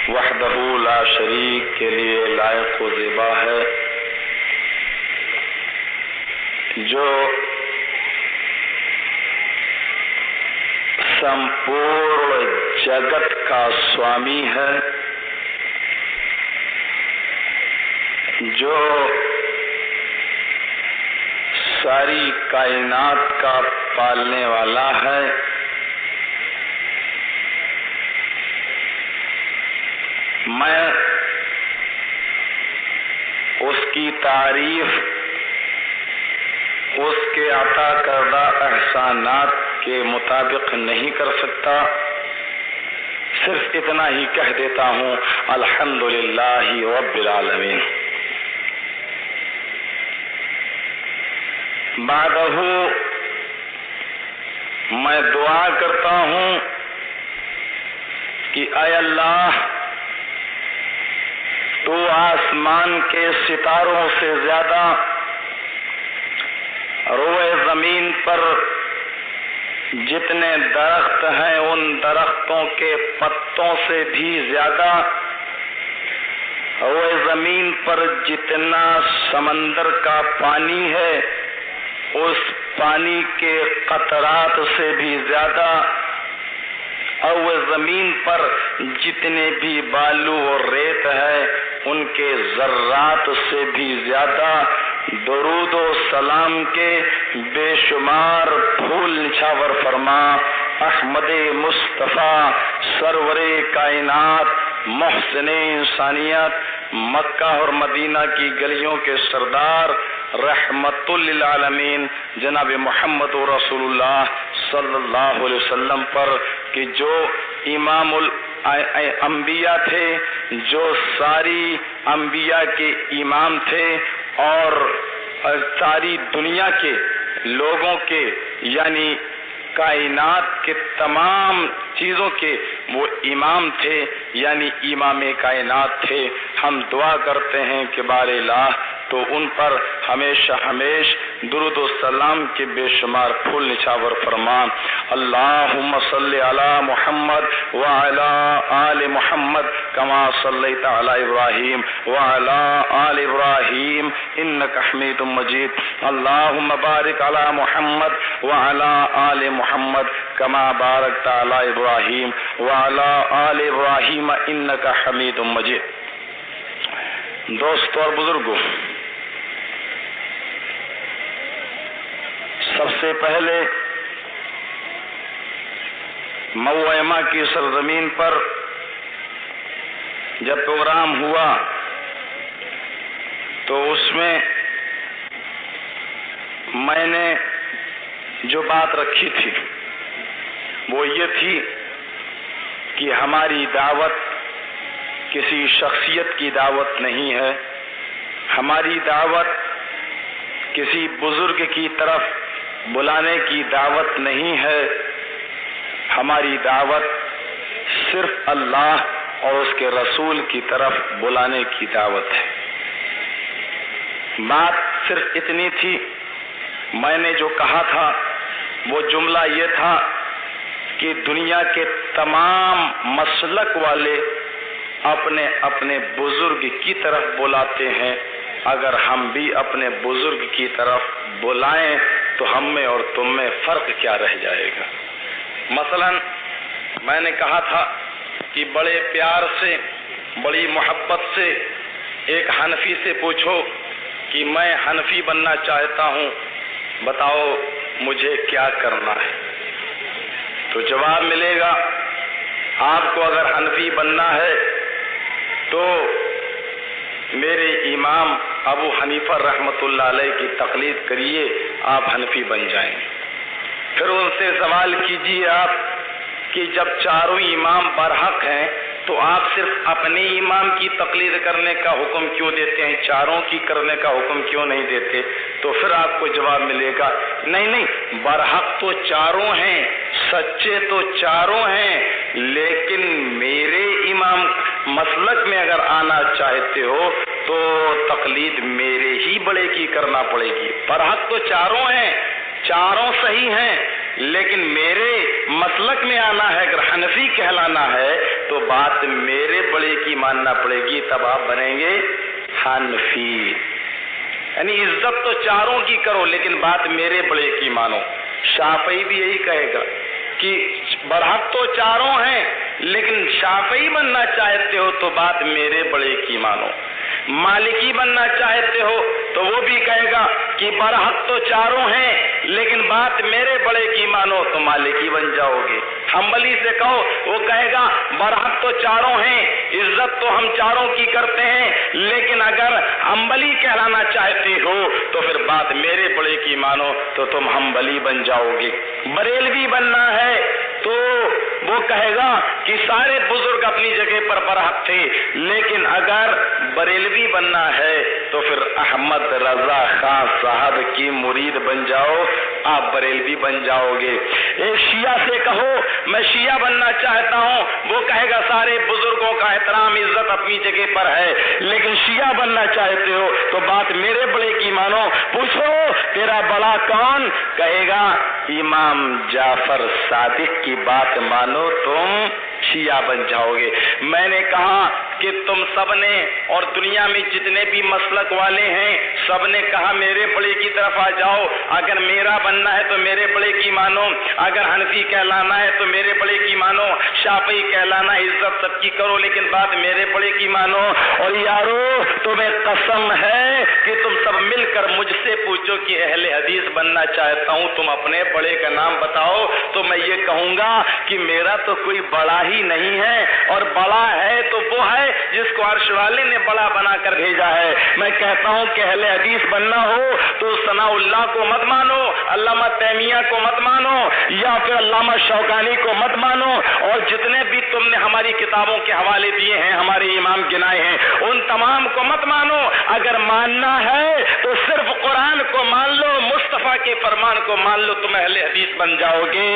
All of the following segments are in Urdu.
وحدہ لا شریک کے لیے لائق و زیبا ہے، جو سمپورن جگت کا سوامی ہے، جو ساری کائنات کا پالنے والا ہے، میں اس کی تعریف اس کے عطا کردہ احسانات کے مطابق نہیں کر سکتا، صرف اتنا ہی کہہ دیتا ہوں الحمدللہ رب العالمین۔ بعدہ میں دعا کرتا ہوں کہ اے اللہ، تو آسمان کے ستاروں سے زیادہ روئے زمین پر جتنے درخت ہیں ان درختوں کے پتوں سے بھی زیادہ، روئے زمین پر جتنا سمندر کا پانی ہے اس پانی کے قطرات سے بھی زیادہ، اور وہ زمین پر جتنے بھی بالو اور ریت ہے ان کے ذرات سے بھی زیادہ درود و سلام کے بے شمار پھول نچھاور فرما احمد مصطفیٰ سرور کائنات محسن انسانیت مکہ اور مدینہ کی گلیوں کے سردار رحمت للعالمین جناب محمد رسول اللہ صلی اللہ علیہ وسلم پر، کہ جو امام الانبیاء تھے، جو ساری انبیاء کے امام تھے اور ساری دنیا کے لوگوں کے یعنی کائنات کے تمام چیزوں کے وہ امام تھے، یعنی امام کائنات تھے۔ ہم دعا کرتے ہیں کہ بار الہ تو ان پر ہمیشہ درود و سلام کے بے شمار پھول نچھاور فرما۔ اللہم صلی علی محمد وعلی آل محمد کما صلیت علی ابراہیم وعلی آل ابراہیم انک حمید مجید۔ اللہم بارک علی محمد وعلی آل محمد کما بارکت علی ابراہیم وعلی آل ابراہیم انک حمید مجید۔ دوستو اور بزرگوں، سب سے پہلے موئمہ کی سرزمین پر جب پروگرام ہوا تو اس میں نے جو بات رکھی تھی وہ یہ تھی کہ ہماری دعوت کسی شخصیت کی دعوت نہیں ہے، ہماری دعوت کسی بزرگ کی طرف بلانے کی دعوت نہیں ہے، ہماری دعوت صرف اللہ اور اس کے رسول کی طرف بلانے کی دعوت ہے۔ بات صرف اتنی تھی، میں نے جو کہا تھا وہ جملہ یہ تھا کہ دنیا کے تمام مسلک والے اپنے اپنے بزرگ کی طرف بلاتے ہیں، اگر ہم بھی اپنے بزرگ کی طرف بلائیں تو ہم میں اور تم میں فرق کیا رہ جائے گا۔ مثلا میں نے کہا تھا کہ بڑے پیار سے بڑی محبت سے ایک حنفی سے پوچھو کہ میں حنفی بننا چاہتا ہوں، بتاؤ مجھے کیا کرنا ہے، تو جواب ملے گا آپ کو اگر حنفی بننا ہے تو میرے امام ابو حنیفہ رحمۃ اللہ علیہ کی تقلید کریے، آپ حنفی بن جائیں گے۔ پھر ان سے سوال کیجیے آپ کہ جب چاروں امام برحق ہیں تو آپ صرف اپنے امام کی تقلید کرنے کا حکم کیوں دیتے ہیں، چاروں کی کرنے کا حکم کیوں نہیں دیتے؟ تو پھر آپ کو جواب ملے گا نہیں، برحق تو چاروں ہیں، سچے تو چاروں ہیں، لیکن میرے امام مسلک میں اگر آنا چاہتے ہو تو تقلید میرے ہی بڑے کی کرنا پڑے گی۔ برحق تو چاروں ہیں، چاروں صحیح ہیں، لیکن میرے مسلک میں آنا ہے، اگر حنفی کہلانا ہے تو بات میرے بڑے کی ماننا پڑے گی، تب آپ بنیں گے حنفی۔ یعنی عزت تو چاروں کی کرو لیکن بات میرے بڑے کی مانو۔ شافعی بھی یہی کہے گا کہ برحق تو چاروں ہیں لیکن شافعی بننا چاہتے ہو تو بات میرے بڑے کی مانو۔ مالکی بننا چاہتے ہو تو وہ بھی کہے گا کہ برحق تو چاروں ہیں لیکن بات میرے بڑے کی مانو تو مالکی بن جاؤ گے۔ حنبلی سے کہو وہ کہے گا برحق تو چاروں ہیں، عزت تو ہم چاروں کی کرتے ہیں لیکن اگر حنبلی کہلانا چاہتے ہو تو پھر بات میرے بڑے کی مانو تو تم حنبلی بن جاؤ گے۔ بریلوی بننا ہے تو وہ کہے گا کہ سارے بزرگ اپنی جگہ پر برحق تھے لیکن اگر بریلوی بننا ہے تو پھر احمد رضا خان صاحب کی مرید بن جاؤ، آپ بریلوی بن جاؤ گے۔ ایک شیعہ سے کہو میں شیعہ بننا چاہتا ہوں، وہ کہے گا سارے بزرگوں کا احترام عزت اپنی جگہ پر ہے لیکن شیعہ بننا چاہتے ہو تو بات میرے بڑے کی مانو۔ پوچھو تیرا بڑا کون؟ کہے گا امام جعفر صادق کی بات مانو تم شیعہ بن جاؤ گے۔ میں نے کہا کہ تم سب نے اور دنیا میں جتنے بھی مسلک والے ہیں سب نے کہا میرے بڑے کی طرف آ جاؤ، اگر میرا بننا ہے تو میرے بڑے کی مانو، اگر حنفی کہلانا ہے تو میرے بڑے کی مانو، شافعی کہلانا عزت سب کی کرو لیکن بات میرے بڑے کی مانو۔ اور یارو تمہیں قسم ہے کہ تم سب مل کر مجھ سے پوچھو کہ اہل حدیث بننا چاہتا ہوں، تم اپنے بڑے کا نام بتاؤ تو میں یہ کہوں گا کہ میرا تو کوئی بڑا ہی نہیں ہے، اور بڑا ہے تو وہ ہے جس کو عرش والے نے بڑا بنا کر بھیجا ہے۔ میں کہتا ہوں کہ اہل حدیث بننا ہو تو ثناء اللہ کو مت مانو، علامہ تیمیہ کو مت مانو یا پھر علامہ شوکانی کو مت مانو، اور جتنے بھی تم نے ہماری کتابوں کے حوالے دیے ہیں، ہمارے امام گنائے ہیں، ان تمام کو مت مانو۔ اگر ماننا ہے تو صرف قرآن کو مان لو، مصطفیٰ کے فرمان کو مان لو، تم اہل حدیث بن جاؤ گے۔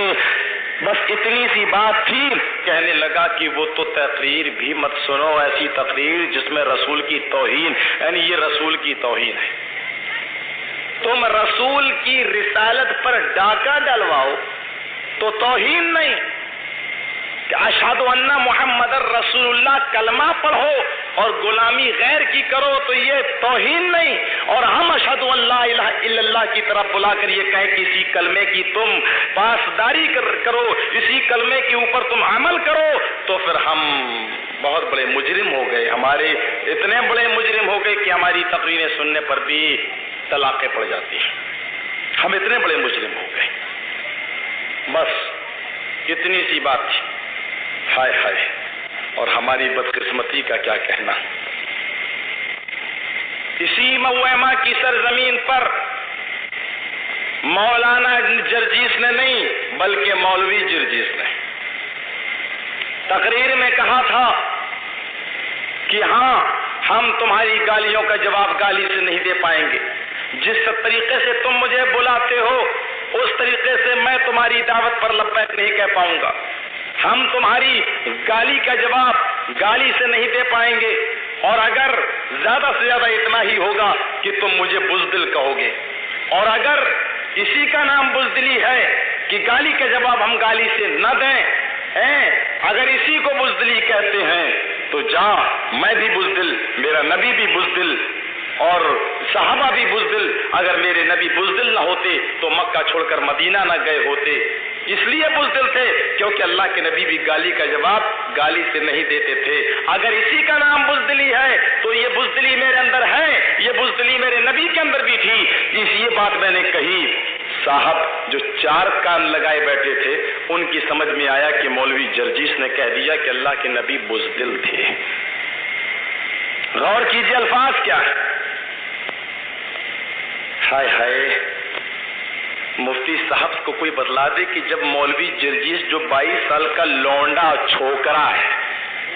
بس اتنی سی بات تھی۔ کہنے لگا کہ وہ تو تقریر بھی مت سنو، ایسی تقریر جس میں رسول کی توہین، یعنی یہ رسول کی توہین ہے۔ تم رسول کی رسالت پر ڈاکہ ڈلواؤ تو توہین نہیں، کہ اشہد ان محمد رسول اللہ کلمہ پڑھو اور غلامی غیر کی کرو تو یہ توہین نہیں، اور ہم اشہد ان لا الہ الا اللہ کی طرف بلا کر یہ کہے کہ اسی کلمے کی تم پاسداری کرو، اسی کلمے کے اوپر تم عمل کرو، تو پھر ہم بہت بڑے مجرم ہو گئے، ہمارے اتنے بڑے مجرم ہو گئے کہ ہماری تقریریں سننے پر بھی طلاقیں پڑ جاتی ہیں، ہم اتنے بڑے مجرم ہو گئے۔ بس اتنی سی بات تھی۔ ہائے ہائے، اور ہماری بدقسمتی کا کیا کہنا۔ اسی مویمہ کی سرزمین پر مولانا جرجیس نے نہیں بلکہ مولوی جرجیس نے تقریر میں کہا تھا کہ ہاں ہم تمہاری گالیوں کا جواب گالی سے نہیں دے پائیں گے، جس طریقے سے تم مجھے بلاتے ہو اس طریقے سے میں تمہاری دعوت پر لبیک نہیں کہہ پاؤں گا، ہم تمہاری گالی کا جواب گالی سے نہیں دے پائیں گے، اور اگر زیادہ سے زیادہ اتنا ہی ہوگا کہ تم مجھے بزدل کہو گے، اور اگر اسی کا نام بزدلی ہے کہ گالی کا جواب ہم گالی سے نہ دیں، اگر اسی کو بزدلی کہتے ہیں تو جا، میں بھی بزدل، میرا نبی بھی بزدل اور صحابہ بھی بزدل، اگر میرے نبی بزدل نہ ہوتے تو مکہ چھوڑ کر مدینہ نہ گئے ہوتے، اس لیے بزدل تھے کیونکہ اللہ کے نبی بھی گالی کا جواب گالی سے نہیں دیتے تھے۔ اگر اسی کا نام بزدلی ہے تو یہ بزدلی میرے اندر ہے، یہ بزدلی میرے نبی کے اندر بھی تھی، اس یہ بات میں نے کہی۔ صاحب جو چار کان لگائے بیٹھے تھے ان کی سمجھ میں آیا کہ مولوی جرجیس نے کہہ دیا کہ اللہ کے نبی بزدل تھے۔ غور کیجئے الفاظ کیا ہے۔ ہائے ہائے، مفتی صاحب کو کوئی بتلا دے کہ جب مولوی جرجیس جو 22 سال کا لونڈا چھوکرا ہے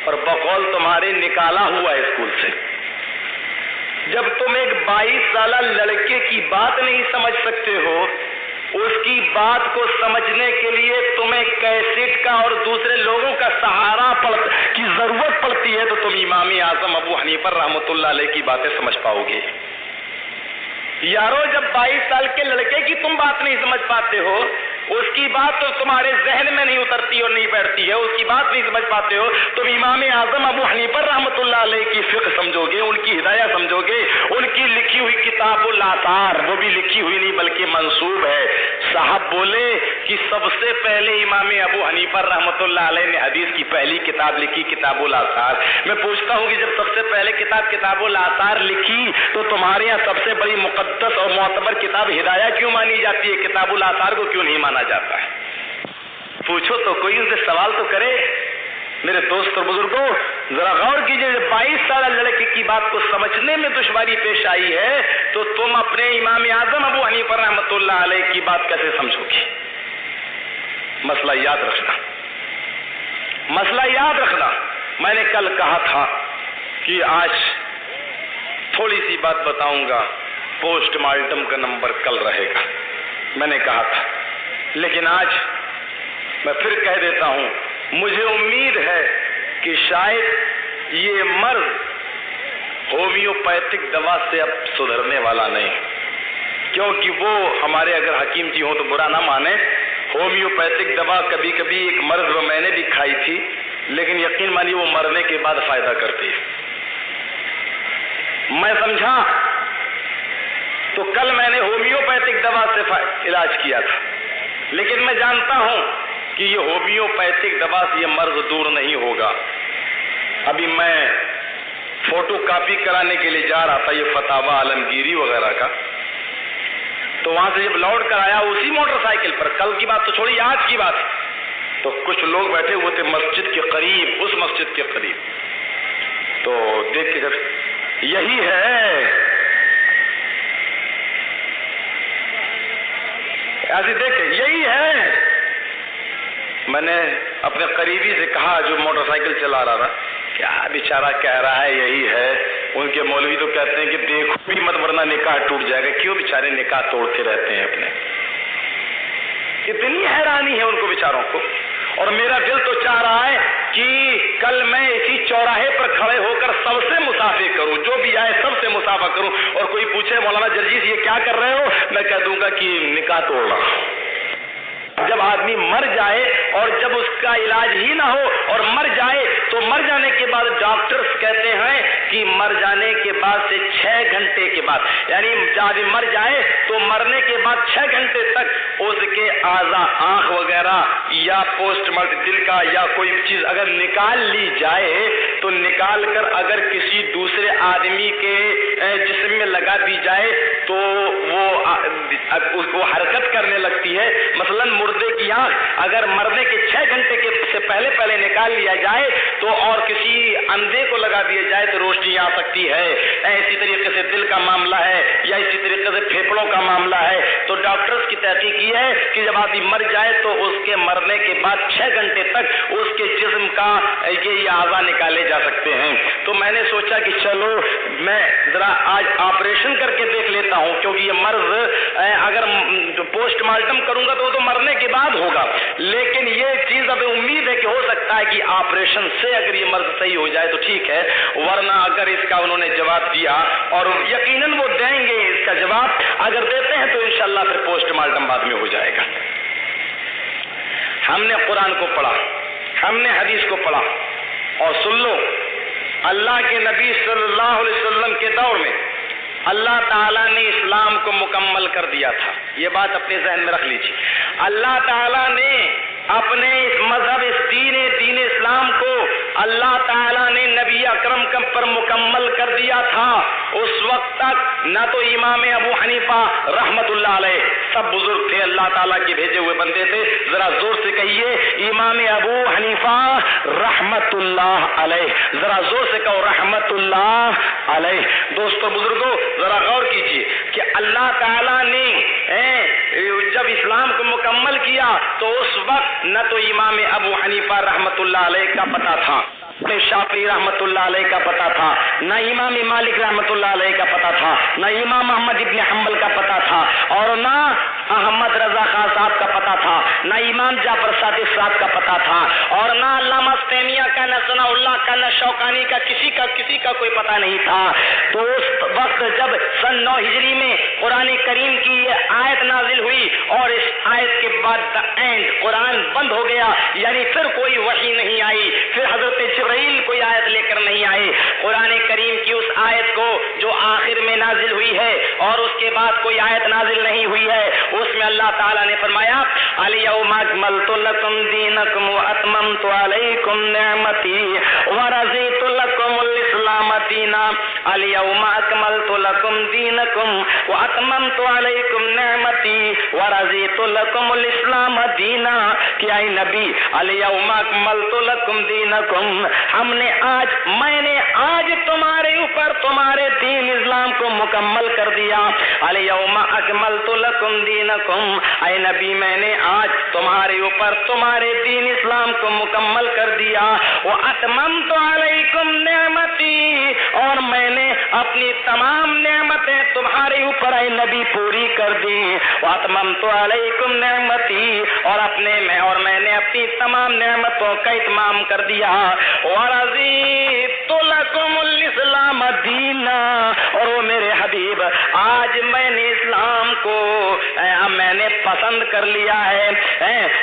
اور بقول تمہارے نکالا ہوا ہے اسکول سے، جب تم ایک 22 سالہ لڑکے کی بات نہیں سمجھ سکتے ہو، اس کی بات کو سمجھنے کے لیے تمہیں کیسٹ کا اور دوسرے لوگوں کا سہارا کی ضرورت پڑتی ہے، تو تم امام اعظم ابو حنیفہ رحمۃ اللہ علیہ کی باتیں سمجھ پاؤ گے۔ یارو جب 22 سال کے لڑکے کی تم بات نہیں سمجھ پاتے ہو اس کی بات تو تمہارے ذہن میں نہیں اترتی اور نہیں بیٹھتی ہے، اس کی بات نہیں سمجھ پاتے ہو، تم امام اعظم ابو حنیفہ رحمۃ اللہ علیہ کی فقہ سمجھو گے، ان کی ہدایہ سمجھو گے، ان کی لکھی ہوئی کتاب الآثار، وہ بھی لکھی ہوئی نہیں بلکہ منسوب ہے۔ صاحب بولے کہ سب سے پہلے امام ابو حنیفہ رحمۃ اللہ علیہ نے حدیث کی پہلی کتاب لکھی کتاب الآثار۔ میں پوچھتا ہوں کہ جب سب سے پہلے کتاب الآثار لکھی تو تمہارے یہاں سب سے بڑی مقدس اور معتبر کتاب ہدایہ کیوں مانی جاتی ہے، کتاب الآثار کو کیوں نہیں مانا جاتا ہے؟ پوچھو تو کوئی ان سے سوال تو کرے۔ میرے دوست اور بزرگوں ذرا غور کیجئے، 22 سالہ لڑکے کی بات کو سمجھنے میں دشواری پیش آئی ہے تو تم اپنے امام اعظم ابو حنیفہ رحمۃ اللہ علیہ کی بات کیسے سمجھو گی؟ مسئلہ یاد رکھنا، مسئلہ یاد رکھنا۔ میں نے کل کہا تھا کہ آج تھوڑی سی بات بتاؤں گا، پوسٹ مارٹم کا نمبر کل رہے گا، میں نے کہا تھا، لیکن آج میں پھر کہہ دیتا ہوں، مجھے امید ہے کہ شاید یہ مرض ہومیوپیتھک دوا سے اب سدھرنے والا نہیں، کیونکہ وہ ہمارے اگر حکیم جی ہوں تو برا نہ مانے، ہومیوپیتھک دوا کبھی کبھی ایک مرض وہ میں نے بھی کھائی تھی، لیکن یقین مانیے وہ مرنے کے بعد فائدہ کرتی ہے۔ میں سمجھا تو کل میں نے ہومیوپیتھک دوا سے علاج کیا تھا، لیکن میں جانتا ہوں کہ یہ ہومیوپیتھک دوا سے یہ مرض دور نہیں ہوگا۔ ابھی میں فوٹو کاپی کرانے کے لیے جا رہا تھا یہ فتاوی عالمگیری وغیرہ کا، تو وہاں سے جب لوٹ کر آیا اسی موٹر سائیکل پر، کل کی بات تو چھوڑی آج کی بات، تو کچھ لوگ بیٹھے ہوئے تھے مسجد کے قریب، اس مسجد کے قریب، تو دیکھ کے یہی ہے، ایسے دیکھے یہی ہے۔ میں نے اپنے قریبی سے کہا جو موٹر سائیکل چلا رہا تھا، کیا بیچارہ کہہ رہا ہے یہی ہے، ان کے مولوی تو کہتے ہیں کہ دیکھو بھی مت ورنہ نکاح ٹوٹ جائے گا، کیوں بیچارے نکاح توڑتے رہتے ہیں اپنے، اتنی حیرانی ہے ان کو بیچاروں کو۔ اور میرا دل تو چاہ رہا ہے کہ کل میں اسی چوراہے پر کھڑے ہو کر سب سے مصافحہ کروں، جو بھی آئے سب سے مصافحہ کروں، اور کوئی پوچھے مولانا جرجیس یہ کیا کر رہے ہو، میں کہہ دوں گا کہ نکاح توڑ رہا ہوں۔ جب آدمی مر جائے اور جب اس کا علاج ہی نہ ہو اور مر جائے تو مر جانے کے بعد ڈاکٹرز کہتے ہیں کہ مر جانے کے بعد سے 6 گھنٹے کے بعد، یعنی جب آدمی مر جائے تو مرنے کے بعد 6 گھنٹے تک اس کے اعضاء آنکھ وغیرہ یا پوسٹ مارٹم دل کا یا کوئی چیز اگر نکال لی جائے تو نکال کر اگر کسی دوسرے آدمی کے جسم میں لگا دی جائے تو وہ حرکت کرنے لگتی ہے۔ مثلا مردے کی آنکھ اگر مرنے کے 6 گھنٹے سے پہلے نکال لیا جائے تو اور کسی اندھے کو لگا دیا جائے تو روشنی آ سکتی ہے۔ اسی طریقے سے دل کا معاملہ ہے یا اسی طریقے سے پھیپھڑوں کا معاملہ ہے۔ تو ڈاکٹرز کی تحقیق یہ ہے کہ جب آدمی مر جائے تو اس کے مرنے کے بعد 6 گھنٹے تک اس کے جسم کا یہ اعضاء نکالے جا سکتے ہیں۔ تو میں نے سوچا کہ چلو میں ذرا آج آپریشن کر کے دیکھ لیتا ہوں، کیونکہ یہ مرض اگر پوسٹ مارٹم کروں گا تو وہ تو مرنے کے بعد ہوگا، لیکن یہ چیز اب امید ہے کہ ہو سکتا ہے کہ آپریشن سے اگر یہ مرض صحیح ہو جائے تو ٹھیک ہے، ورنہ اگر اس کا انہوں نے جواب دیا اور یقیناً وہ دیں گے اس کا جواب، اگر دیتے ہیں تو انشاءاللہ پھر پوسٹ مارٹم بعد میں ہو جائے گا۔ ہم نے قرآن کو پڑھا، ہم نے حدیث کو پڑھا، اور سن لو اللہ کے نبی صلی اللہ علیہ وسلم کے دور میں اللہ تعالیٰ نے اسلام کو مکمل کر دیا تھا، یہ بات اپنے ذہن میں رکھ لیجیے۔ اللہ تعالیٰ نے اپنے اس مذہب اس دین اسلام کو اللہ تعالیٰ نے نبی اکرم پر مکمل کر دیا تھا۔ اس وقت تک نہ تو امام ابو حنیفہ رحمت اللہ علیہ، سب بزرگ تھے اللہ تعالیٰ کے بھیجے ہوئے بندے تھے، ذرا زور سے کہیے امام ابو حنیفہ رحمت اللہ علیہ، ذرا زور سے کہو رحمت اللہ علیہ۔ دوستو بزرگوں ذرا غور کیجیے کہ اللہ تعالیٰ نے جب اسلام کو مکمل کیا تو اس وقت نہ تو امام ابو حنیفہ رحمت اللہ علیہ کا پتہ تھا، نہ شافعی رحمت اللہ علیہ کا پتہ تھا، نہ امام مالک رحمت اللہ علیہ کا پتہ تھا، نہ امام احمد ابن حنبل کا پتہ تھا، اور نہ احمد رضا خان صاحب کا پتہ تھا، نہ امام جعفر صادق صاحب کا پتہ تھا، اور نہ علامہ تیمیہ کا نہ ثناء اللہ کا، نہ شوکانی کا، کسی کا کوئی پتہ نہیں تھا۔ تو اس وقت جب سن 9 ہجری میں قرآن کریم کی یہ آیت نازل ہوئی اور اس آیت کے بعد دا اینڈ قرآن بند ہو گیا، یعنی پھر کوئی وحی نہیں آئی، پھر حضرت جبرائیل کوئی آیت لے کر نہیں آئے۔ قرآن کریم کی اس آیت کو جو آخر میں نازل ہوئی ہے اور اس کے بعد کوئی آیت نازل نہیں ہوئی ہے، اس میں اللہ تعالیٰ نے فرمایا الیوم اکملت لکم دینکم واتممت علیکم نعمتی ورضیت لکم الاسلام دینا، الیوم اکملت لکم دینکم واتممت علیکم نعمتی ورضیت لکم الاسلام دینا، کہ اے نبی الیوم اکملت لکم دینکم، میں نے آج تمہارے اوپر تمہارے دین اسلام کو مکمل کر دیا۔ الیوم اکملت لکم دینکم، اے نبی میں نے آج تمہارے اوپر تمہارے دین اسلام کو مکمل کر دیا۔ واتممت علیکم نعمتی، اور میں نے اپنی تمام نعمتیں تمہارے اوپر اے نبی پوری کر دی۔ واتممت علیکم نعمتی، اور میں نے اپنی تمام نعمتوں کا اتمام کر دیا۔ ورضیت لکم الاسلام دینا، اور وہ میرے حبیب آج میں نے اسلام کو میں نے پسند کر لیا ہے۔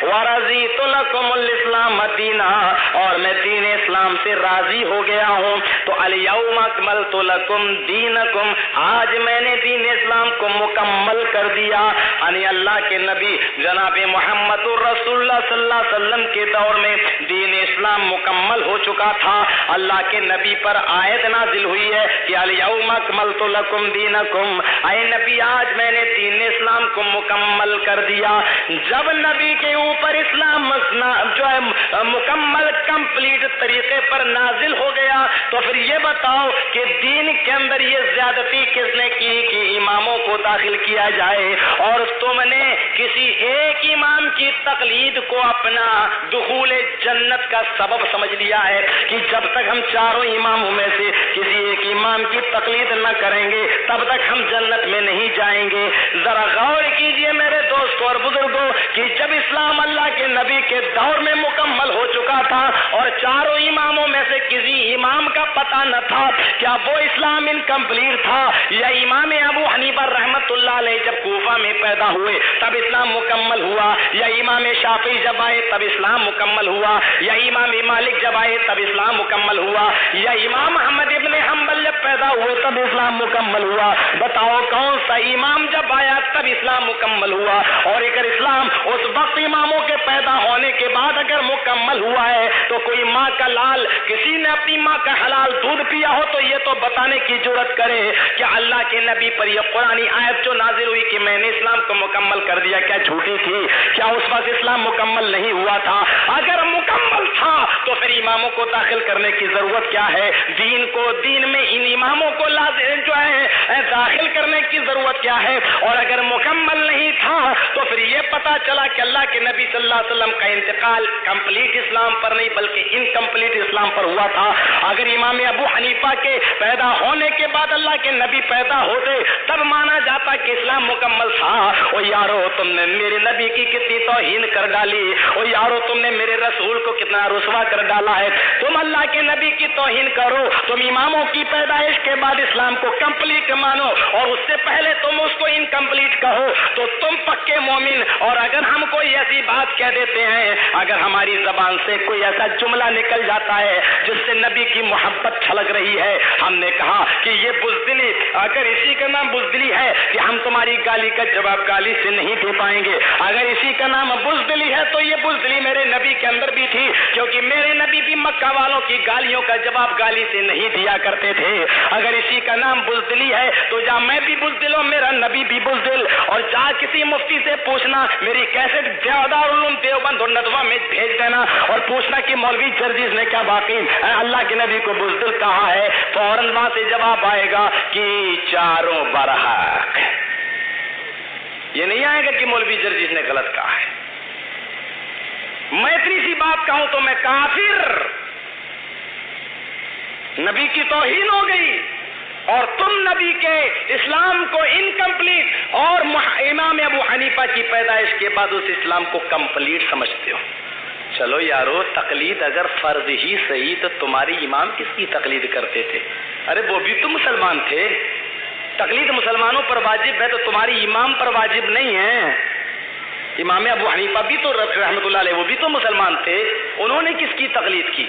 ورضیت لکم الاسلام دینا، اور میں دین اسلام سے راضی ہو گیا ہوں۔ تو الیوم اکملت لکم دینکم، آج میں نے دین اسلام کو مکمل کر دیا۔ یعنی اللہ کے نبی جناب محمد رسول اللہ صلی اللہ علیہ وسلم کے دور میں دین اسلام مکمل ہو چکا تھا۔ اللہ کے نبی پر آیت نازل ہوئی ہے کہ الیوم اکملت لکم دینکم، اے نبی آج میں نے دین اسلام کو مکمل کر دیا۔ جب نبی کے اوپر اسلام جو ہے مکمل کمپلیٹ طریقے پر نازل ہو گیا، تو پھر یہ بتاؤ کہ دین کے اندر یہ زیادتی کس نے کی کہ اماموں کو داخل کیا جائے، اور تم نے کسی ایک امام کی تقلید کو اپنا دخول جنت کا سبب سمجھ لیا ہے کہ جب تک ہم چاروں اماموں میں سے کسی ایک امام کی تقلید نہ کریں گے تب تک ہم جنت میں نہیں جائیں گے۔ ذرا غور کیجئے میرے دوستوں اور بزرگوں کہ جب اسلام اللہ کے نبی کے دور میں مکمل ہو چکا تھا اور چاروں اماموں میں سے کسی امام کا پتہ نہ تھا، کیا وہ اسلام انکمپلیٹ تھا؟ یا امام ابو حنیفہ رحمت اللہ علیہ جب کوفہ میں پیدا ہوئے تب اسلام مکمل ہوا؟ یا امام شافعی جب آئے تب اسلام مکمل ہوا؟ یا امام مالک جب آئے تب اسلام مکمل ہوا؟ یا امام احمد ابن حنبل جب پیدا ہوئے تب اسلام مکمل ہوا؟ بتاؤ کون سا امام جب آیا تب اسلام مکمل ہوا؟ اور اگر اسلام اس وقت اماموں کے پیدا ہونے کے بعد اگر مکمل ہوا ہے تو کوئی ماں کا لال کسی نے اپنی ماں کا حلال دودھ پیا ہو تو یہ تو بتانے کی جرات کرے کہ اللہ کے نبی پر یہ قرآنی آیت جو نازل ہوئی کہ میں نے اسلام کو مکمل کر دیا، کیا جھوٹی تھی؟ کیا اس وقت اسلام مکمل نہیں ہوا تھا؟ اگر مکمل تھا تو پھر اماموں کو داخل کرنے کی ضرورت کیا ہے؟ دین میں ان اماموں کو جو ہے داخل کرنے کی ضرورت کیا ہے؟ اور اگر مکمل نہیں تھا تو پھر یہ پتا چلا کہ اللہ کے نبی صلی اللہ علیہ وسلم کا انتقال کمپلیٹ اسلام پر نہیں بلکہ انکمپلیٹ اسلام پر ہوا تھا۔ اگر امام ابو حنیفہ کے پیدا ہونے کے بعد اللہ کے نبی پیدا ہوتے تب مانا جاتا کہ اسلام مکمل تھا۔ او یارو تم نے میرے نبی کی کتنی توہین کر ڈالی، او یارو تم نے میرے رسول کو کتنا رسوا کر ڈالا ہے، تم اللہ کے نبی کی توہین کرو، تم اماموں کی پیدائش کے بعد اسلام کو کمپلیٹ مانو اور اس سے پہلے تم اس کو انکمپلیٹ کہو تو تم پکے مومن۔ اور اگر ہم کوئی ایسی بات کہہ دیتے ہیں، اگر ہماری زبان سے کوئی ایسا جملہ نکل جاتا ہے جس سے نبی کی محبت چھلک رہی ہے، ہم نے کہا کہ یہ بزدلی، اگر اسی کا نام بزدلی ہے کہ ہم تمہاری گالی کا جواب گالی سے نہیں دے پائیں گے، اگر اسی کا نام بزدلی ہے تو یہ بزدلی میرے نبی کے اندر بھی تھی، کیونکہ میرے نبی بھی مکہ والوں کی گالیوں کا جواب گالی سے نہیں دیا کرتے تھے۔ اگر اسی کا نام بزدلی ہے تو جا میں بھی بزدل ہوں، میرا نبی بھی بزدل، اور جا کسی مفتی سے پوچھنا، میری کیسٹ دارالعلوم دیوبند اور ندوہ میں بھیج دینا اور پوچھنا کہ مولوی جرجیز نے کیا واقعی اللہ کے نبی کو بزدل کہا ہے، فوراً وہاں سے جواب آئے گا کہ چاروں برحق۔ یہ نہیں آئے گا کہ مولوی جرجیز نے غلط کہا ہے۔ میں اتنی سی بات کہوں تو میں کافر، نبی کی توہین ہو گئی، اور تم نبی کے اسلام کو انکمپلیٹ اور امام ابو حنیفہ کی پیدائش کے بعد اس اسلام کو کمپلیٹ سمجھتے ہو۔ چلو یارو تقلید اگر فرض ہی صحیح تو تمہاری امام کس کی تقلید کرتے تھے؟ ارے وہ بھی تو مسلمان تھے. تقلید مسلمانوں پر واجب ہے تو تمہاری امام پر واجب نہیں ہے. امام ابو حنیفہ بھی تو رحمۃ اللہ علیہ وہ بھی تو مسلمان تھے. انہوں نے کس کی تقلید کی؟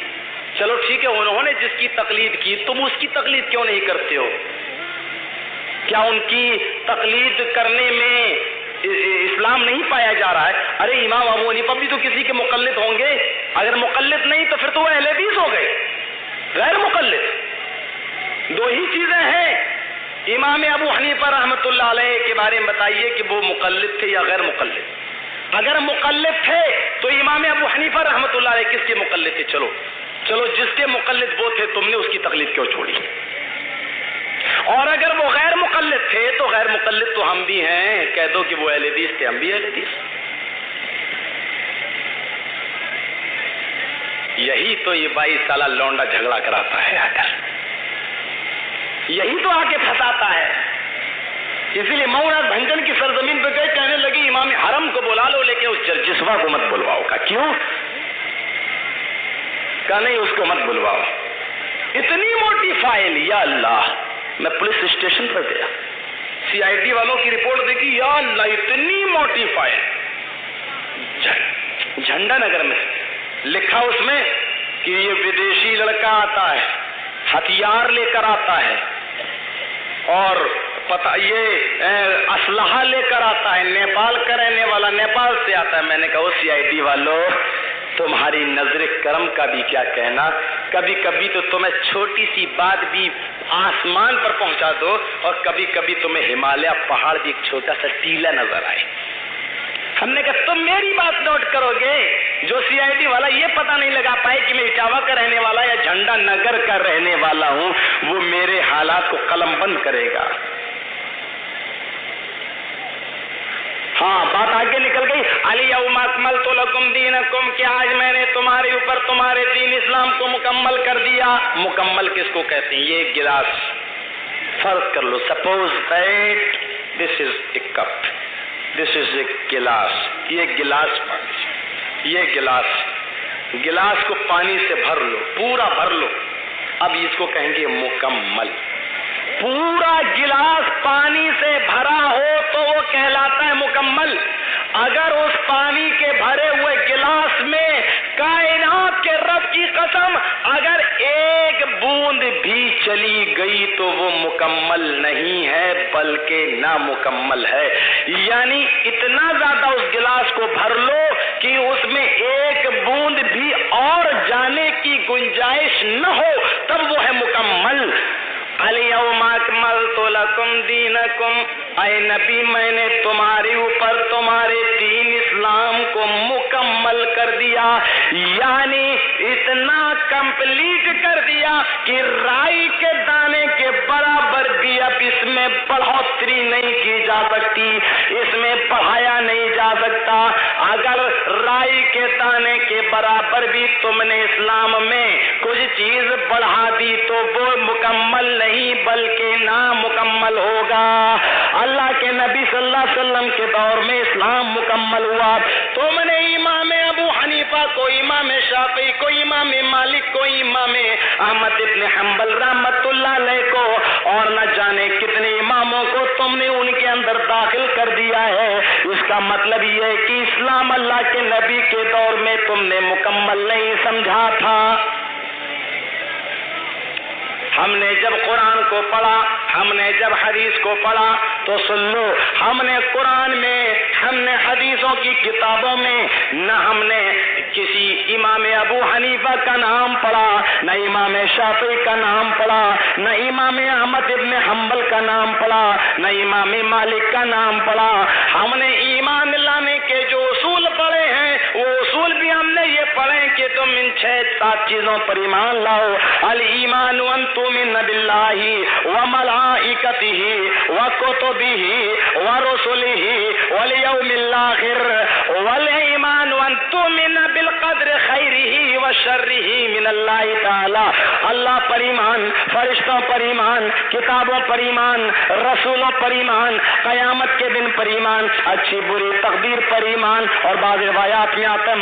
چلو ٹھیک ہے, انہوں نے جس کی تقلید کی تم اس کی تقلید کیوں نہیں کرتے ہو؟ کیا ان کی تقلید کرنے میں اسلام نہیں پایا جا رہا ہے؟ ارے امام ابو حنیفہ بھی تو کسی کے مقلد ہوں گے. اگر مقلد نہیں تو پھر تو وہ اہل حدیث ہو گئے, غیر مقلد. دو ہی چیزیں ہیں. امام ابو حنیفہ رحمۃ اللہ علیہ کے بارے میں بتائیے کہ وہ مقلد تھے یا غیر مقلد؟ اگر مقلد تھے تو امام ابو حنیفہ رحمۃ اللہ علیہ کس کے مقلد تھے؟ چلو جس کے مقلد وہ تھے تم نے اس کی تقلید کیوں چھوڑی؟ اور اگر وہ غیر مقلد تھے تو غیر مقلد تو ہم بھی ہیں, کہہ دو کہ وہ اہل حدیث تھے, ہم بھی اہل حدیث. یہی تو یہ 22 سالہ لونڈا جھگڑا کراتا ہے آ کر, یہی تو آ کے پھنساتا ہے. اسی لیے مؤناز بھنجن کی سرزمین پہ گئے, کہنے لگی امام حرم کو بلا لو لیکن اس جرجسوا کو مت بلواؤ. کا کیوں؟ کہا نہیں اس کو مت بلواؤ. اتنی موٹی فائل, یا اللہ. میں پولیس اسٹیشن پر گیا, CID والوں کی رپورٹ دیکھی, یا اللہ اتنی موٹی فائل. جھنڈا نگر میں لکھا اس میں کہ یہ ودیشی لڑکا آتا ہے, ہتھیار لے کر آتا ہے اور پتہ یہ اسلحہ لے کر آتا ہے, نیپال کا رہنے والا, نیپال سے آتا ہے. میں نے کہا وہ CID والوں تمہاری نظر کرم کا بھی کیا کہنا, کبھی کبھی تو تمہیں چھوٹی سی بات بھی آسمان پر پہنچا دو اور کبھی کبھی تمہیں ہمالیہ پہاڑ بھی ایک چھوٹا سا ٹیلا نظر آئے. ہم نے کہا تم میری بات نوٹ کرو گے, جو CID والا یہ پتہ نہیں لگا پائے کہ میں اٹاوا کا رہنے والا یا جھنڈا نگر کا رہنے والا ہوں, وہ میرے حالات کو قلم بند کرے گا. ہاں بات آگے نکل گئی. الیوم اکملت لکم دینکم, کہ آج میں نے تمہارے اوپر تمہارے دین اسلام کو مکمل کر دیا. مکمل کس کو کہتے ہیں؟ یہ ایک گلاس فرض کر لو, suppose that this is a cup, this is a glass. یہ گلاس پانی, یہ گلاس کو پانی سے بھر لو, پورا بھر لو. اب اس کو کہیں گے مکمل. پورا گلاس پانی سے بھرا ہو تو وہ کہلاتا ہے مکمل. اگر اس پانی کے بھرے ہوئے گلاس میں کائنات کے رب کی قسم اگر ایک بوند بھی چلی گئی تو وہ مکمل نہیں ہے بلکہ نامکمل ہے. یعنی اتنا زیادہ اس گلاس کو بھر لو کہ اس میں ایک بوند بھی اور جانے کی گنجائش نہ ہو, تب وہ ہے مکمل. الیوم اکملت لکم دینکم, اے نبی میں نے تمہارے اوپر تمہارے دین اسلام کو مکمل کر دیا. یعنی اتنا کمپلیٹ کر دیا کہ رائی کے دانے کے برابر بھی اب اس میں بڑھوتری نہیں کی جا سکتی, اس میں بڑھایا نہیں جا سکتا. اگر رائی کے دانے کے برابر بھی تم نے اسلام میں کچھ چیز بڑھا دی تو وہ مکمل نہیں بلکہ نامکمل ہوگا. اللہ کے نبی صلی اللہ علیہ وسلم کے دور میں اسلام مکمل ہوا. تم نے امام ابو حنیفہ کو, امام شافعی کو, امام مالک کو, امام احمد ابن حنبل رحمۃ اللہ علیہ کو اور نہ جانے کتنے اماموں کو تم نے ان کے اندر داخل کر دیا ہے. اس کا مطلب یہ ہے کہ اسلام اللہ کے نبی کے دور میں تم نے مکمل نہیں سمجھا تھا. ہم نے جب قرآن کو پڑھا, ہم نے جب حدیث کو پڑھا تو سن لو, ہم نے قرآن میں, ہم نے حدیثوں کی کتابوں میں نہ ہم نے کسی امام ابو حنیفہ کا نام پڑھا, نہ امام شافعی کا نام پڑھا, نہ امام احمد ابن حنبل کا نام پڑھا, نہ امام مالک کا نام پڑھا. ہم نے ایمان لانے کے جو اصول پڑھے ہیں وہ اصول بھی ہم نے یہ پڑھے کہ تم ان 6-7 چیزوں پر ایمان لاؤ. الایمان ان تؤمن باللہ وملائکتہ وکتبہ ورسلہ والیوم الاخر والایمان ان تؤمن بالقدر خیرہ وشرہ من اللہ تعالی. اللہ پر ایمان, فرشتوں پر ایمان, کتابوں پر ایمان, رسولوں پر ایمان, قیامت کے دن پر ایمان, اچھی بری تقدیر پر ایمان. اور بعض روایات میں آتا ہے